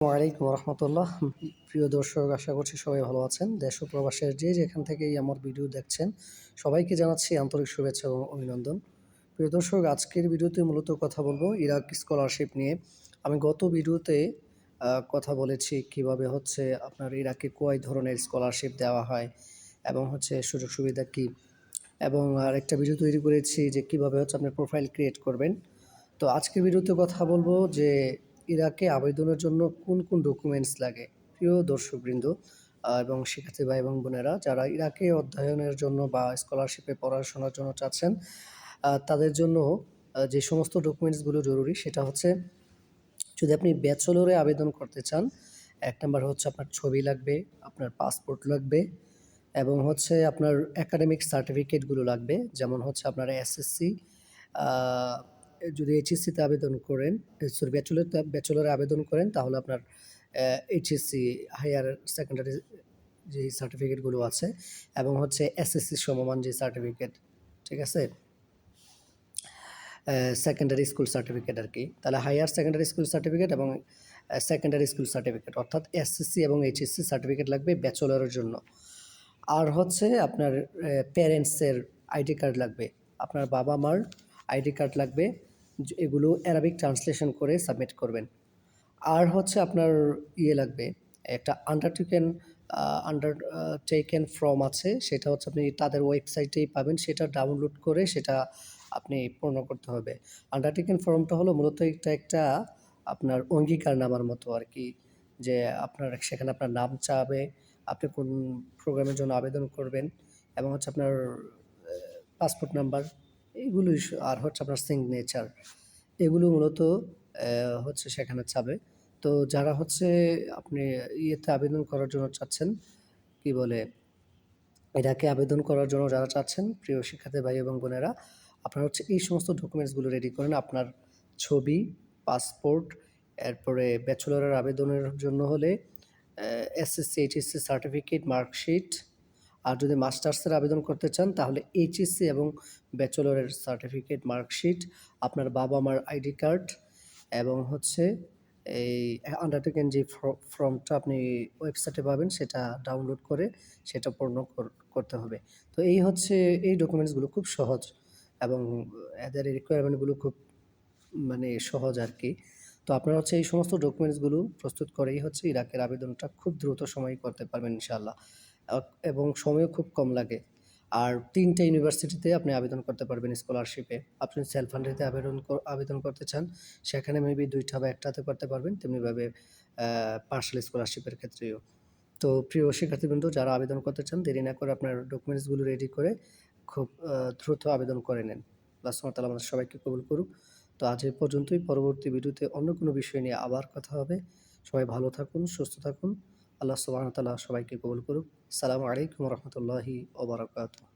আসসালামু আলাইকুম রহমতুল্লাহ। প্রিয় দর্শক, আশা করছি সবাই ভালো আছেন। দেশ ও প্রবাসের যে যেখান থেকেই আমার ভিডিও দেখছেন, সবাইকে জানাচ্ছি আন্তরিক শুভেচ্ছা এবং অভিনন্দন। প্রিয় দর্শক, আজকের ভিডিওতে মূলত কথা বলবো ইরাক স্কলারশিপ নিয়ে। আমি গত ভিডিওতে কথা বলেছি কিভাবে হচ্ছে আপনার ইরাকে কয় ধরনের স্কলারশিপ দেওয়া হয় এবং হচ্ছে সুযোগ সুবিধা কী, এবং আরেকটা ভিডিও তৈরি করেছি যে কিভাবে হচ্ছে আপনার প্রোফাইল ক্রিয়েট করবেন। তো আজকের ভিডিওতে কথা বলবো যে ইরাকে আবেদনের জন্য কোন কোন ডকুমেন্টস লাগে। প্রিয় দর্শকবৃন্দ এবং শিক্ষার্থী ভাই এবং বোনেরা, যারা ইরাকে অধ্যয়নের জন্য বা স্কলারশিপে পড়াশোনার জন্য চাচ্ছেন, তাদের জন্য যে সমস্ত ডকুমেন্টসগুলো জরুরি সেটা হচ্ছে, যদি আপনি ব্যাচেলরে আবেদন করতে চান, এক নাম্বার হচ্ছে আপনার ছবি লাগবে, আপনার পাসপোর্ট লাগবে, এবং হচ্ছে আপনার একাডেমিক সার্টিফিকেটগুলো লাগবে। যেমন হচ্ছে আপনার এসএসসি, যদি এইচএসসিতে আবেদন করেন, সরি ব্যাচেলরে আবেদন করেন, তাহলে আপনার এইচএসসি হায়ার সেকেন্ডারি যে সার্টিফিকেটগুলো আছে, এবং হচ্ছে এসএসসি সমমান যে সার্টিফিকেট, ঠিক আছে, সেকেন্ডারি স্কুল সার্টিফিকেট আর কি। তাহলে হায়ার সেকেন্ডারি স্কুল সার্টিফিকেট এবং সেকেন্ডারি স্কুল সার্টিফিকেট, অর্থাৎ এসএসসি এবং এইচএসসি সার্টিফিকেট লাগবে ব্যাচেলরের জন্য। আর হচ্ছে আপনার প্যারেন্টসের আইডি কার্ড লাগবে, আপনার বাবা মার আইডি কার্ড লাগবে, এগুলো অ্যারাবিক ট্রান্সলেশন করে সাবমিট করবেন। আর হচ্ছে আপনার লাগবে, একটা আন্ডারটেকেন ফর্ম আছে, সেটা হচ্ছে আপনি তাদের ওয়েবসাইটেই পাবেন, সেটা ডাউনলোড করে সেটা আপনি পূর্ণ করতে হবে। আন্ডারটেকেন ফর্মটা হলো মূলত এটা একটা আপনার অঙ্গীকারনামার মতো আর কি, যে আপনার সেখানে আপনার নাম চাবে, আপনি কোন প্রোগ্রামের জন্য আবেদন করবেন, এবং হচ্ছে আপনার পাসপোর্ট নাম্বার, এগুলোই আর হচ্ছে আপনার সিগনেচার, এগুলো মূলত হচ্ছে সেখানে চাবে। তো যারা হচ্ছে আপনি আবেদন করার জন্য চাচ্ছেন, কি বলে, এটাকে আবেদন করার জন্য যারা চাচ্ছেন, প্রিয় শিক্ষার্থী ভাই এবং বোনেরা, আপনারা হচ্ছে এই সমস্ত ডকুমেন্টসগুলো রেডি করেন। আপনার ছবি, পাসপোর্ট, এরপরে ব্যাচেলরের আবেদনের জন্য হলে এসএসসি এইচএসসি সার্টিফিকেট, মার্কশিট, আর যদি মাস্টার্সের আবেদন করতে চান তাহলে এইচএসসি এবং ব্যাচেলরের সার্টিফিকেট, মার্কশিট, আপনার বাবা মার আইডি কার্ড, এবং হচ্ছে এই আন্ডারটেকেন যে ফর্মটা আপনি ওয়েবসাইটে পাবেন, সেটা ডাউনলোড করে সেটা পূর্ণ করতে হবে। তো এই হচ্ছে এই ডকুমেন্টসগুলো খুব সহজ, এবং এদের রিকোয়ারমেন্টগুলো খুব সহজ আর কি। তো আপনারা হচ্ছে এই সমস্ত ডকুমেন্টসগুলো প্রস্তুত করেই হচ্ছে ইরাকের আবেদনটা খুব দ্রুত সময়ে করতে পারবেন ইনশাআল্লাহ, এবং সময়ও খুব কম লাগে। আর 3টে ইউনিভার্সিটিতে আপনি আবেদন করতে পারবেন স্কলারশিপে। আপনি সেলফ ফান্ডেতে আবেদন করতে চান, সেখানে মেবি 2টা বা 1টাতে করতে পারবেন, তেমনিভাবে পার্সিয়াল স্কলারশিপের ক্ষেত্রেও। তো প্রিয় শিক্ষার্থীবৃন্দ, যারা আবেদন করতে চান, দেরি না করে আপনার ডকুমেন্টসগুলো রেডি করে খুব দ্রুত আবেদন করে নেন। আল্লাহ সুবহানাহু ওয়া তাআলা আমাদের সবাইকে কবুল করুক। তো আজ এই পর্যন্তই। পরবর্তী ভিডিওতে অন্য কোনো বিষয় নিয়ে আবার কথা হবে। সবাই ভালো থাকুন, সুস্থ থাকুন। আল্লাহ সুবহানাহু ওয়া তাআলা সবাইকে কবুল করুক। আসসালামু আলাইকুম ওয়া রাহমাতুল্লাহি ওয়া বারাকাতুহু।